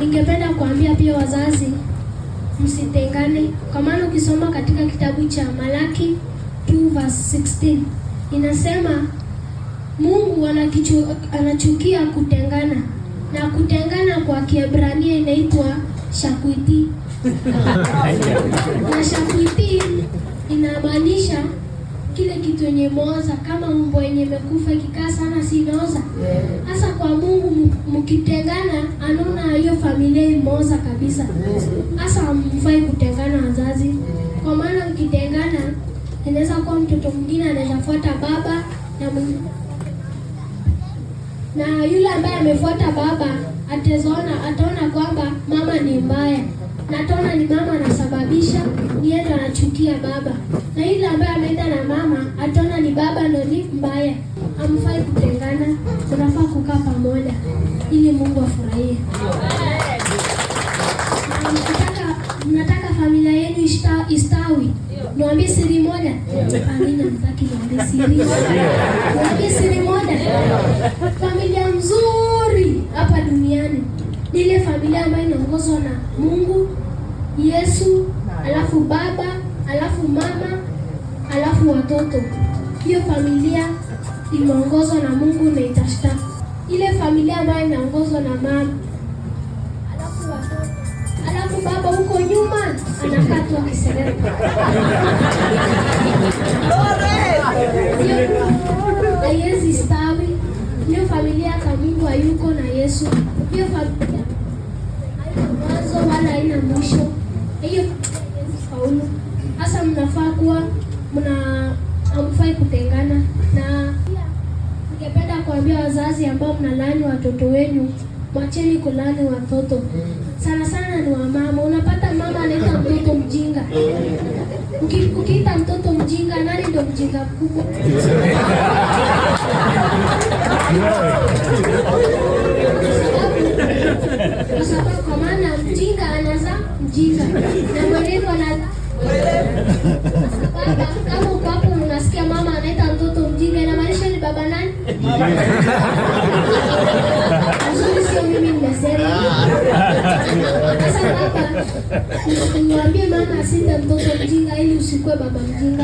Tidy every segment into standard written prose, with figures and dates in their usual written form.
ningependa kuambia pia wazazi msitengane, kwa maana ukisoma katika kitabu cha Malaki 2:16 inasema Mungu anachukia kutengana, na kutengana kwa Kiebrania inaitwa shakwiti. Na shakwiti inamaanisha kile kitu yenye mooza, kama umbo yenye imekufa ikikaa sana si inaoza. Hasa kwa Mungu mkitengana, anaona hiyo familia imeoza kabisa. Hasa mfai kutengana wazazi, kwa maana mkitengana inaweza kuwa mtoto mwingine anafuata baba na yule ambaye amefuata baba ataona kwamba mama ni mbaya, na ataona ni mama anasababisha yeye ndo anachukia baba, na yule ambaye ameenda na mama ataona ni baba ndo ni mbaya. Hamfai kutengana, tunafaa kukaa pamoja ili Mungu afurahie. Mnataka familia yenu istawi, niwaambie siri moja. Amina, mtaki niwaambie siri. Niwaambie siri moja. Familia mzuri hapa duniani ni ile familia ambayo inaongozwa na Mungu, Yesu, alafu baba, alafu mama, alafu watoto. Hiyo familia imeongozwa na Mungu na itashta. Ile familia ambayo inaongozwa na mama, alafu watoto, alafu baba huko nyuma anakaa tu akisereka. Haiwezi stawi. Hiyo familia kama Mungu hayuko na Yesu, hiyo familia haina mwanzo wala haina mwisho. Hiyo haiwezi faulu. Hasa mnafaa kuwa hamfai kutengana. Na ningependa kuambia wazazi ambao mnalaani watoto wenu, mwacheni kulaani watoto. Sana sana ni wamama. Unapata mama anaita mtoto mjinga. Ukiita mtoto mjinga, nani ndo mjinga mkubwa? Kwa sababu kwa maana mjinga anaza mjinga na mwerevu anaza. Kama uko hapo unasikia mama anaita mtoto mjinga, inamaanisha ni baba nani? Azuri sio mimi nimesema. Sasa baba, niwaambie mama asinde mtoto mjinga ili usikue baba mjinga.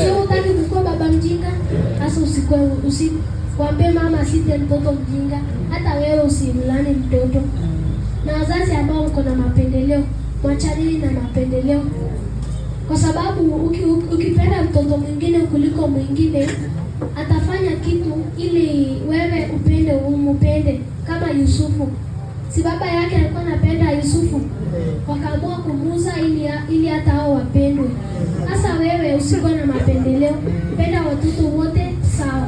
Sio utaki kukua baba mjinga, sasa usikwambie mama asinde mtoto mjinga, hata wewe usimlani mtoto. Na wazazi ambao mko na mapendeleo, mwachaneni na mapendeleo. Kwa sababu ukipenda mtoto mwingine kuliko mwingine, atafanya kitu ili wewe umupende. Kama Yusufu, si baba yake alikuwa anapenda Yusufu, wakaamua kumuuza ili hata hao wapendwe. Sasa wewe usikuwa na mapendeleo, penda watoto wote sawa.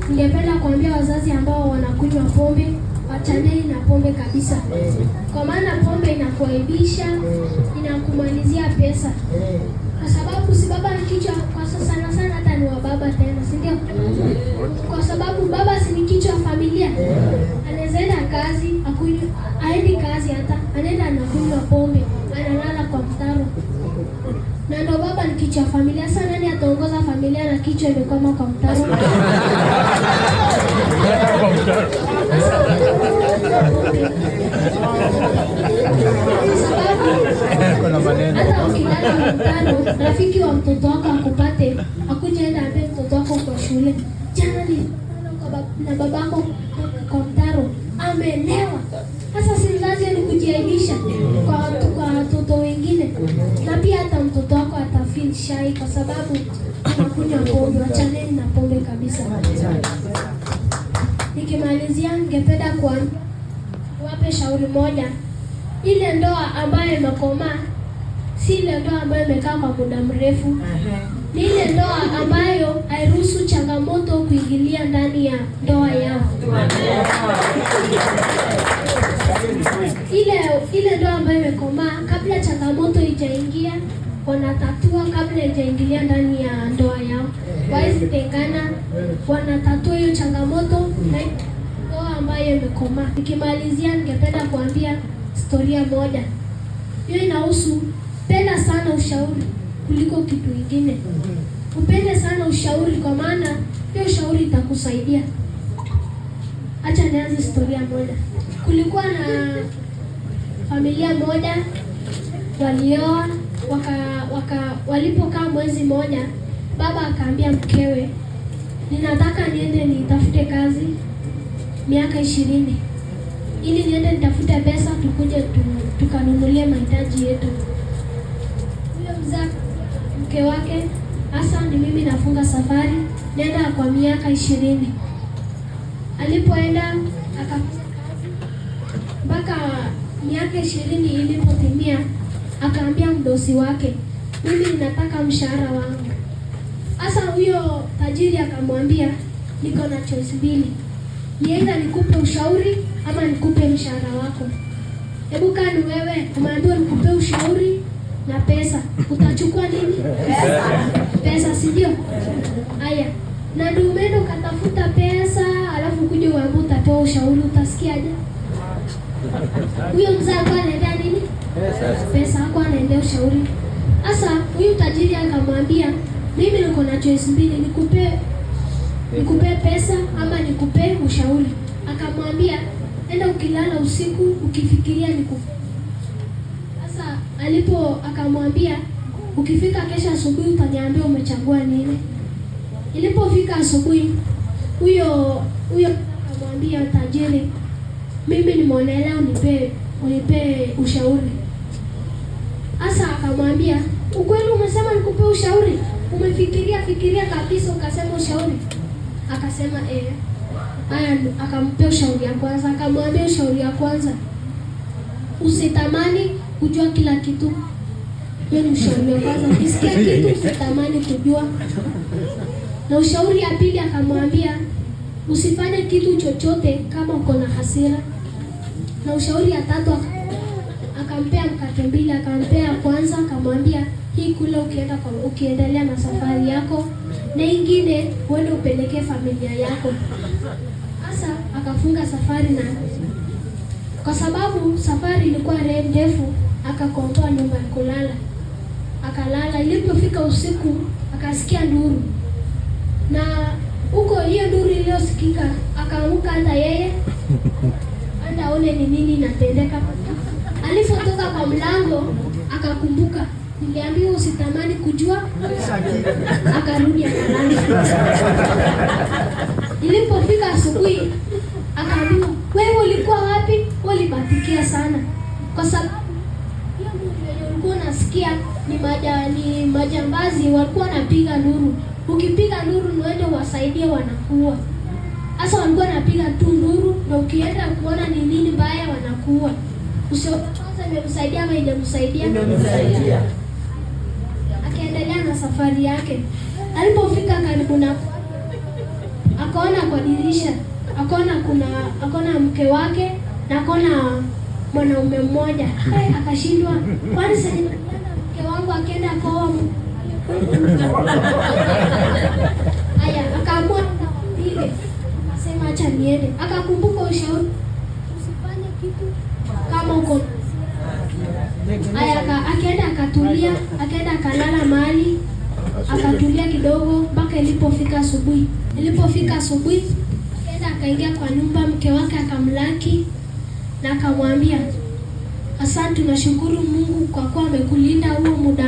Ningependa kuambia wazazi ambao wanakunywa pombe, wachaneni na pombe kabisa. Kwa maana pombe inakuaibisha, inakumalizia pesa. Kwa sababu si baba ni kichwa, kwa sana sana hata ni wa baba tena, si ndio? Kwa sababu baba si ni kichwa familia. Anaweza enda kazi, aendi kazi hata, anaenda anakunywa pombe, analala kwa mtaro. Na ndo baba ni kichwa familia. Sasa nani ataongoza familia na kichwa imekoma kwa mtaro? Hata ukilala mtano, rafiki wa mtoto wako akupate, akuja enda ambaye mtoto wako kwa shule, jana ni na babako kwa mtaro, amelewa. Sasa si lazima ni kujiaibisha kwa watoto wengine, na pia hata mtoto wako atafeel shy kwa sababu anakunywa pombe. Wachaneni na pombe kabisa. Nikimalizia, ningependa kuwape shauri moja. Ile ndoa ambayo imekomaa si ile ndoa ambayo imekaa kwa muda mrefu. Ni ile ndoa ambayo hairuhusu changamoto kuingilia ndani ya ndoa yao. Ile ndoa ambayo imekomaa, kabla changamoto haijaingia, wanatatua kabla haijaingilia ndani ya ndoa yao. Wawezi tengana, wanatatua hiyo changamoto na ndoa ambayo imekomaa. Nikimalizia, ningependa kuambia historia moja. Hiyo inahusu penda sana ushauri kuliko kitu kingine. Upende sana ushauri, kwa maana hiyo ushauri itakusaidia. Acha nianze historia moja. Kulikuwa na familia moja walioa, walipokaa mwezi moja, baba akaambia mkewe, ninataka niende nitafute kazi miaka 20 ili niende nitafute pesa tukuje tukanunulie mahitaji yetu. Huyo mzee mke wake, hasa ni mimi nafunga safari nenda kwa miaka 20. Alipoenda akafanya kazi mpaka miaka 20 ilipotimia, akaambia mdosi wake, mimi ninataka mshahara wangu. Hasa huyo tajiri akamwambia, niko na choice mbili, nienda nikupe ushauri ama nikupe mshahara wako. Hebu kaa ni wewe, umeambiwa nikupe ushauri na pesa, utachukua nini? Pesa, si ndio? Haya, na ndio umeenda ukatafuta pesa, alafu kuja uambiwa utatoa ushauri, utasikiaje? Huyo mzee alikuwa anaendea nini? Pesa. Hakuwa anaendea ushauri. Sasa huyu tajiri akamwambia, mimi niko na choice mbili, nikupe pesa ama nikupe ushauri. Akamwambia, enda ukilala usiku ukifikiria nikupe. Sasa akamwambia, ukifika kesho asubuhi utaniambia umechagua nini. Ilipofika asubuhi, huyo akamwambia tajiri, mimi nimeonelea unipe ushauri. Sasa akamwambia, ukweli umesema nikupe ushauri? Umefikiria kabisa ukasema ushauri? Akasema haya. Akampea ushauri ya kwanza. Akamwambia ushauri ya kwanza, usitamani kujua kila kitu. Hiyo ni ushauri wa kwanza, ukisikia kitu usitamani kujua. Na ushauri ya pili akamwambia, usifanye kitu chochote kama uko na hasira. Na ushauri ya tatu akampea mkate mbili. Akampea kwanza, akamwambia, hii kula ukiendelea na safari yako, na ingine uende upeleke familia yako. Sasa akafunga safari, na kwa sababu safari ilikuwa ndefu, akakomboa nyumba ya kulala. Akalala. Ilipofika usiku, akasikia nduru, na huko hiyo nduru iliyosikika, akaamka hata yeye anda aone ni nini inatendeka. Alipotoka kwa mlango, akakumbuka, niliambiwa usitamani kujua. Akarudi akalala. Ilipofika asubuhi, akaambiwa, wewe ulikuwa wapi? Ulibatikia sana, kwa sababu hiyo nduru ulikuwa unasikia ni majambazi walikuwa wanapiga nduru. Ukipiga nduru uende uwasaidie, wanakuua. Sasa walikuwa wanapiga tu nduru, na ukienda kuona ni nini mbaya wanakuua. Kwanza imemsaidia ama haijamsaidia? Akaendelea na safari yake. Alipofika karibu na, akaona kwa dirisha, akaona mke wake na akaona mwanaume mmoja. Akashindwa, kwani sasa mke wangu akaenda kwa haya, akaamua vile, akasema acha niende. Akakumbuka ushauri, usifanye kitu kama uko. Haya, akaenda akatulia, akaenda akalala mahali, akatulia kidogo mpaka ilipofika asubuhi. Akaenda akaingia kwa nyumba, mke wake akamlaki na akamwambia, asante, tunashukuru Mungu kwa kuwa amekulinda huo muda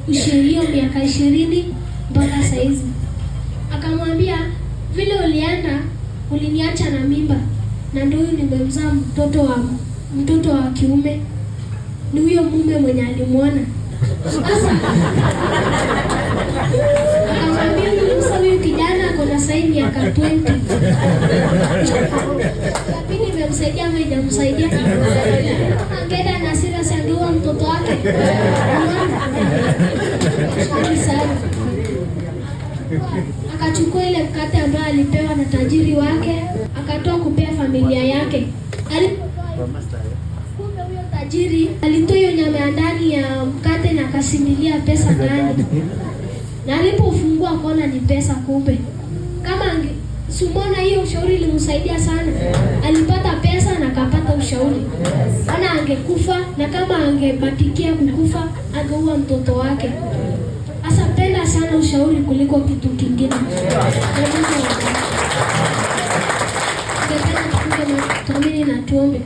hiyo miaka 20 mpaka saizi. Akamwambia, vile ulienda uliniacha na mimba, na ndio nimemzaa mtoto wa kiume, ni huyo mume mwenye alimwona. Sasa akamwambia, huyu kijana ako na saini miaka 20. Lakini imemsaidia ama haijamsaidia? Angeenda na hasira sandiwa mtoto wake. Akachukua ile mkate ambayo alipewa na tajiri wake, akatoa kupea familia yake. Kumbe huyo tajiri alitoa hiyo nyama ya ndani ya mkate na akasindilia pesa ndani. Na alipofungua akaona ni pesa. Kumbe kama Sumona, hiyo ushauri ilimsaidia sana. Alipata pesa na akapata ushauri. Ana angekufa, na kama angebatikia kukufa angeua mtoto wake. Asa penda sana ushauri kuliko kitu kingine. tuamini na tuombe.